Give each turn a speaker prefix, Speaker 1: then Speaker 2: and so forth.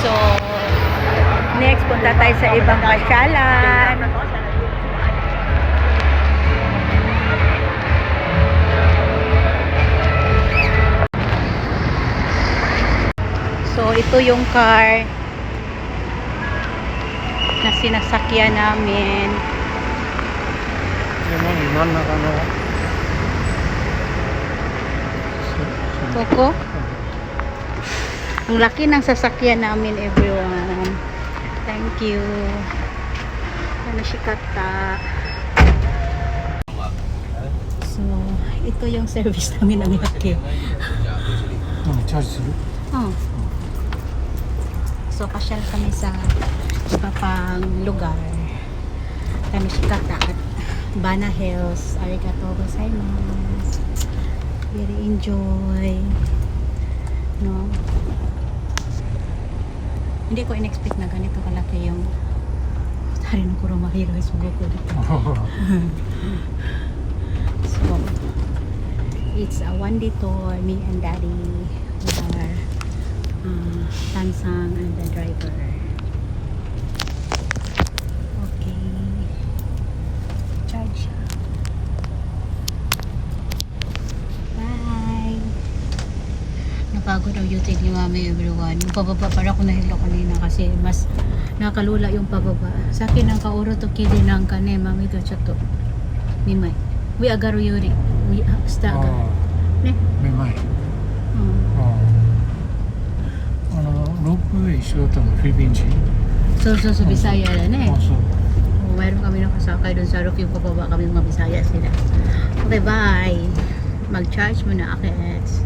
Speaker 1: So, next, punta tayo sa ibang pasyalan. So, ito yung car na sinasakyan namin. Coco? Ang laki ng sasakyan namin, everyone. Thank you. Ano si Kata? So, ito yung service namin ng laki. Oh. So, pasyal kami sa iba pang lugar. Kami si Kata at Bana Hills. Arigatou gozaimasu. Very enjoy. No? Hindi ko in-expect na ganito kalaki yung hari ng Kuromahiro sugo ko dito. So, it's a one-day tour. Me and Daddy with our Tansang and the driver. Okay. Charge. Bye. Napagod ang YouTube ni Mami, everyone. Yung pababa para ako nahilo kanina kasi mas nakalula yung pababa. Sa akin ang kauro to kili ng kane Mami to chato. Mimay. We agaru yuri. We staga. Ne?
Speaker 2: めまい。ロープウェイ一緒だったのフィリピン人。
Speaker 1: So, Bisaya na eh.
Speaker 2: あ、そう。
Speaker 1: Mayroon kami nakasakay doon sa roof, yung pababa kami mga Bisaya sila. Okay, bye. Mag-charge muna, Akets.